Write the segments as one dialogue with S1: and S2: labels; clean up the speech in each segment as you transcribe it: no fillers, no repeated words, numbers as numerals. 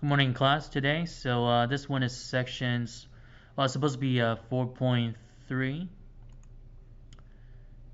S1: Good morning, class. Today, this one is sections. Well, it's supposed to be 4.3.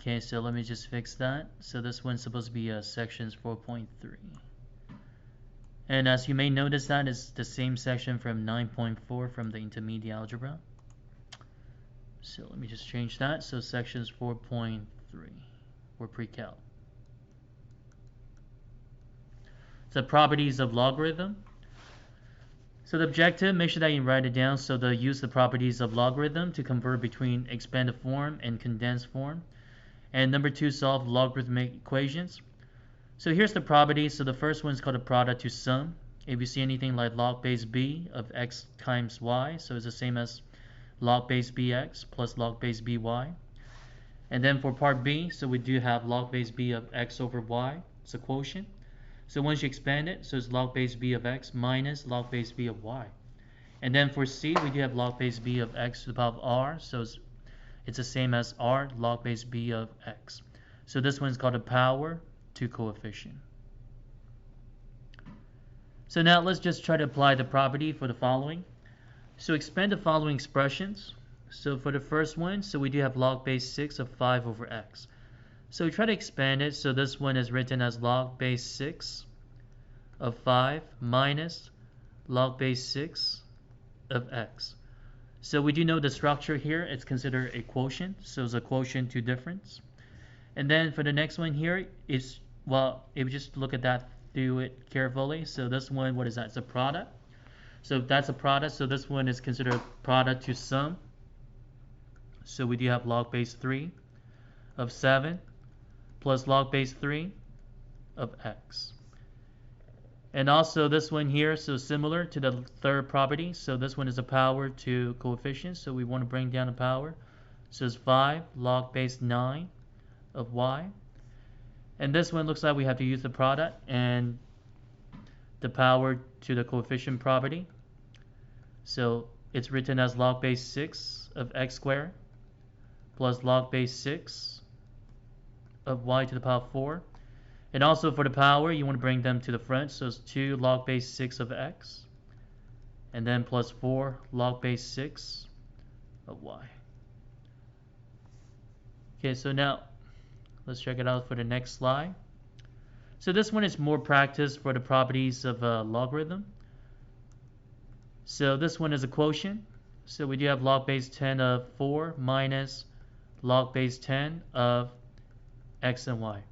S1: Okay, so let me just fix that. So this one's supposed to be sections 4.3. And as you may notice, that is the same section from 9.4 from the intermediate algebra. So let me just change that. So sections 4.3 or pre-cal. The properties of logarithm. So the objective, make sure that you write it down. So they use the properties of logarithm to convert between expanded form and condensed form. And number 2, solve logarithmic equations. So here's the properties. So the first one is called a product to sum. If you see anything like log base b of x times y, so it's the same as log base bx plus log base by. And then for part b, so we do have log base b of x over y. It's a quotient. So once you expand it, so it's log base b of x minus log base b of y. And then for c, we do have log base b of x to the power of r, so it's the same as r log base b of x. So this one's called a power to coefficient. So now let's just try to apply the property for the following. So expand the following expressions. So for the first one, so we do have log base 6 of 5 over x. So we try to expand it, so this one is written as log base 6 of 5 minus log base 6 of x. So we do know the structure here, it's considered a quotient, so it's a quotient to difference. And then for the next one here, is, well, if you just look at that, do it carefully. So this one, what is that? It's a product. So if that's a product, so this one is considered a product to sum. So we do have log base 3 of 7 plus log base 3 of x. And also this one here, so similar to the third property. So this one is a power to coefficient, so we want to bring down the power. So it's 5 log base 9 of y. And this one looks like we have to use the product and the power to the coefficient property. So it's written as log base 6 of x squared plus log base 6 of y to the power of 4. And also for the power, you want to bring them to the front. So it's 2 log base 6 of x. And then plus 4 log base 6 of y. Okay, so now let's check it out for the next slide. So this one is more practice for the properties of a logarithm. So this one is a quotient. So we do have log base 10 of 4 minus log base 10 of x and y.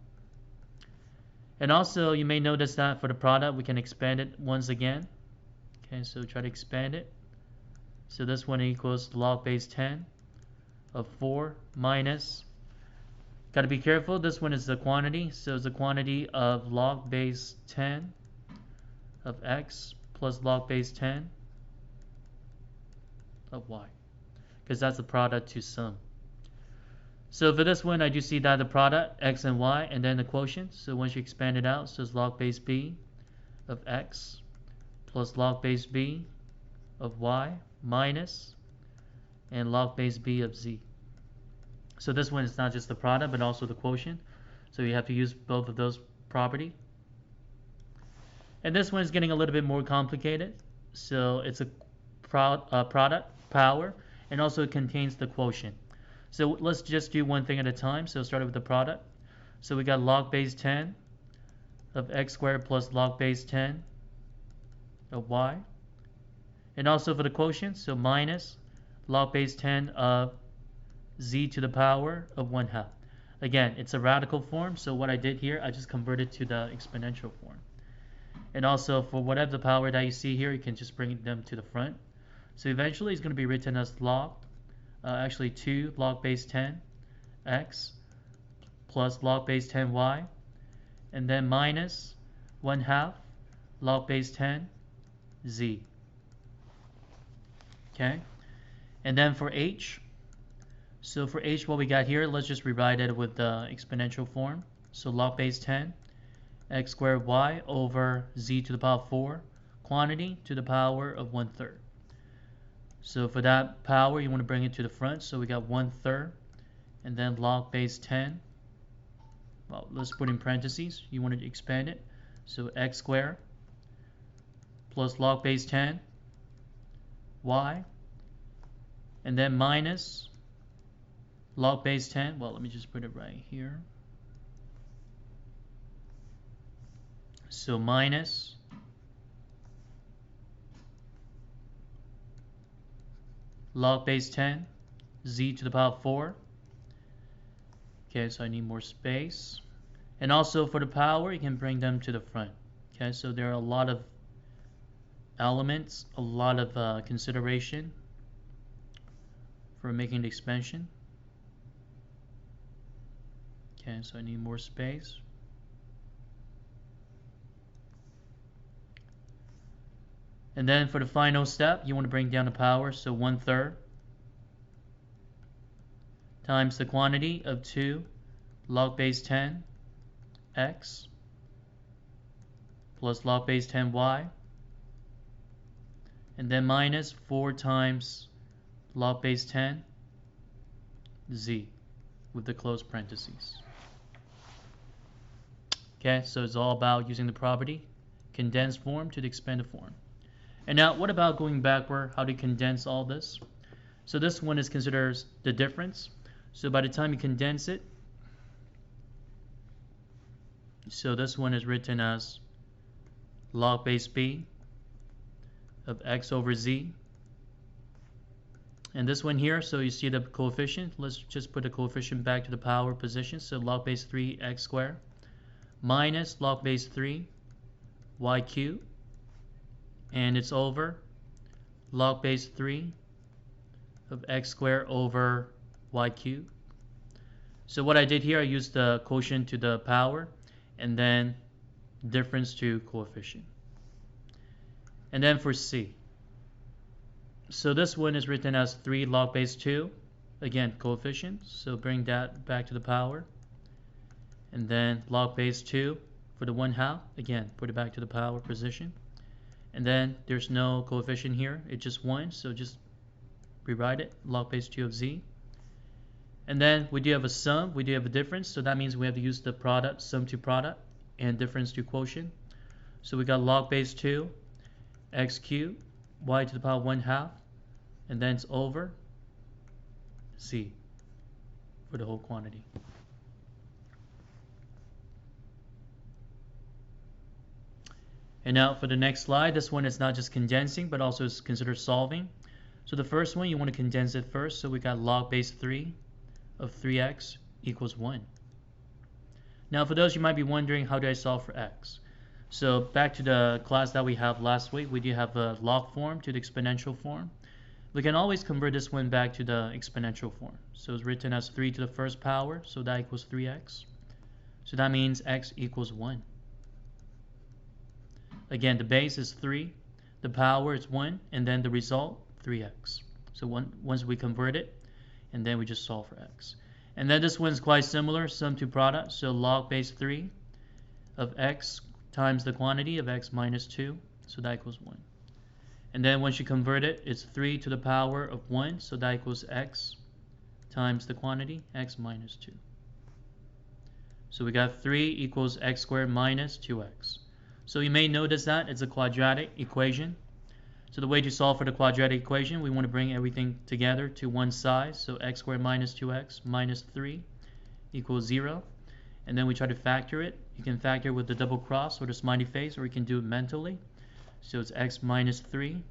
S1: And also you may notice that for the product we can expand it once again. Okay, so try to expand it. So this one equals log base 10 of 4 minus, got to be careful, this one is the quantity, so it's the quantity of log base 10 of x plus log base 10 of y, because that's the product to sum. So for this one, I do see that the product, x and y, and then the quotient. So once you expand it out, so it's log base b of x plus log base b of y minus and log base b of z. So this one is not just the product, but also the quotient. So you have to use both of those property. And this one is getting a little bit more complicated. So it's a product, power, and also it contains the quotient. So let's just do one thing at a time. So start with the product. So we got log base 10 of x squared plus log base 10 of y. And also for the quotient, so minus log base 10 of z to the power of 1/2. Again, it's a radical form, so what I did here, I just converted to the exponential form. And also for whatever the power that you see here, you can just bring them to the front. So eventually it's going to be written as log, actually 2 log base 10 x plus log base 10 y, and then minus 1/2 log base 10 z. Okay, and then for h, so for h, what we got here, let's just rewrite it with the exponential form. So log base 10 x squared y over z to the power of 4, quantity to the power of 1/3. So for that power, you want to bring it to the front. So we got 1/3, and then log base 10. Well, let's put in parentheses. You want to expand it. So x squared plus log base 10 y, and then minus log base 10, well, let me just put it right here. So minus log base 10 z to the power of 4. Okay, so I need more space. And also for the power, you can bring them to the front. Okay, so there are a lot of elements, a lot of consideration for making the expansion. Okay, so I need more space. And then for the final step, you want to bring down the power, so 1/3 times the quantity of 2 log base 10 x plus log base 10 y, and then minus 4 times log base 10 z with the closed parentheses. Okay, so it's all about using the property condensed form to the expanded form. And now what about going backward, how to condense all this? So this one is considered the difference. So by the time you condense it, so this one is written as log base b of x over z. And this one here, so you see the coefficient. Let's just put the coefficient back to the power position. So log base 3 x squared minus log base 3 y cubed, and it's over log base 3 of x squared over y cubed. So what I did here, I used the quotient to the power and then difference to coefficient. And then for c, so this one is written as 3 log base 2, again coefficient, so bring that back to the power, and then log base 2 for the 1/2, again put it back to the power position, and then there's no coefficient here, it's just 1, so just rewrite it, log base 2 of z. And then we do have a sum, we do have a difference, so that means we have to use the product, sum to product, and difference to quotient. So we got log base 2 x cubed y to the power 1/2, and then it's over z for the whole quantity. And now for the next slide, this one is not just condensing, but also is considered solving. So the first one, you want to condense it first, so we got log base 3 of 3x equals 1. Now for those you might be wondering, how do I solve for x? So back to the class that we have last week, we do have a log form to the exponential form. We can always convert this one back to the exponential form. So it's written as 3 to the first power, so that equals 3x. So that means x equals 1. Again, the base is 3, the power is 1, and then the result, 3x. So once we convert it, and then we just solve for x. And then this one's quite similar, sum to product, so log base 3 of x times the quantity of x minus 2, so that equals 1. And then once you convert it, it's 3 to the power of 1, so that equals x times the quantity, x minus 2. So we got 3 equals x squared minus 2x. So you may notice that it's a quadratic equation. So the way to solve for the quadratic equation, we want to bring everything together to one side. So x squared minus 2x minus 3 equals 0. And then we try to factor it. You can factor with the double cross or the smiley face, or you can do it mentally. So it's x minus 3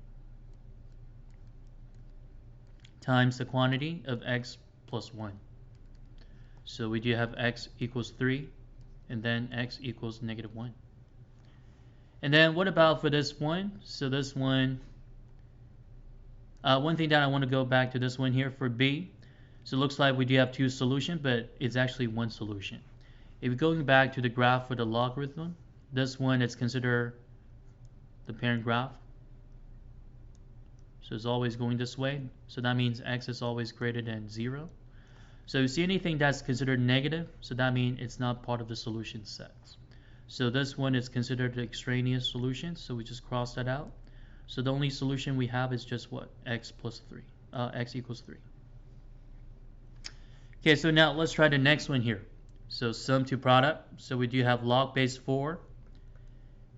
S1: times the quantity of x plus 1. So we do have x equals 3, and then x equals negative 1. And then what about for this one? So this one, one thing that I want to go back to this one here for b. So it looks like we do have two solutions, but it's actually one solution. If you're going back to the graph for the logarithm, this one is considered the parent graph. So it's always going this way. So that means x is always greater than 0. So you see anything that's considered negative, so that means it's not part of the solution set. So this one is considered the extraneous solution, so we just cross that out. So the only solution we have is just what? X plus 3. X equals 3. Okay, so now let's try the next one here. So sum to product. So we do have log base 4,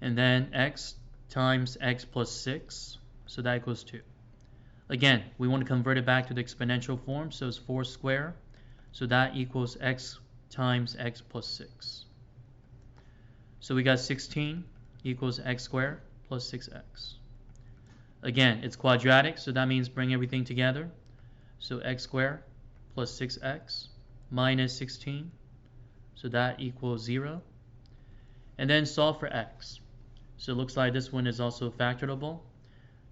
S1: and then x times x plus 6, so that equals 2. Again, we want to convert it back to the exponential form, so it's 4 squared, so that equals x times x plus 6. So we got 16 equals x squared plus 6x. Again, it's quadratic, so that means bring everything together. So x squared plus 6x minus 16, so that equals 0. And then solve for x. So it looks like this one is also factorable.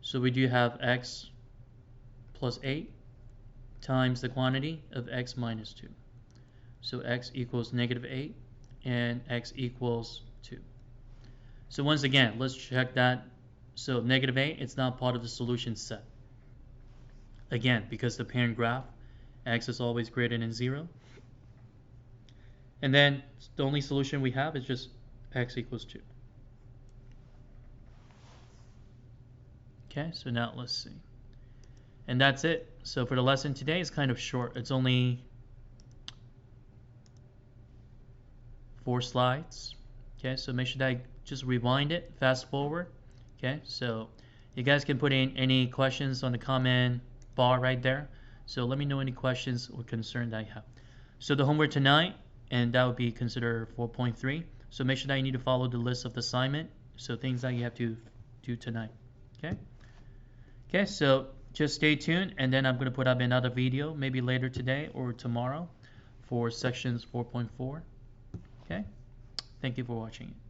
S1: So we do have x plus 8 times the quantity of x minus 2. So x equals negative 8 and x equals 2. So once again, let's check that. So negative 8, it's not part of the solution set. Again, because the parent graph, x is always greater than 0. And then the only solution we have is just x equals 2. Okay, so now let's see. And that's it. So for the lesson today, it's kind of short. It's only 4 slides. Okay, so make sure that I just rewind it, fast forward. Okay, so you guys can put in any questions on the comment bar right there. So let me know any questions or concern that you have. So the homework tonight, and that would be considered 4.3. So make sure that you need to follow the list of the assignment. So things that you have to do tonight. Okay. Okay, so just stay tuned, and then I'm going to put up another video maybe later today or tomorrow for sections 4.4. Okay. Thank you for watching.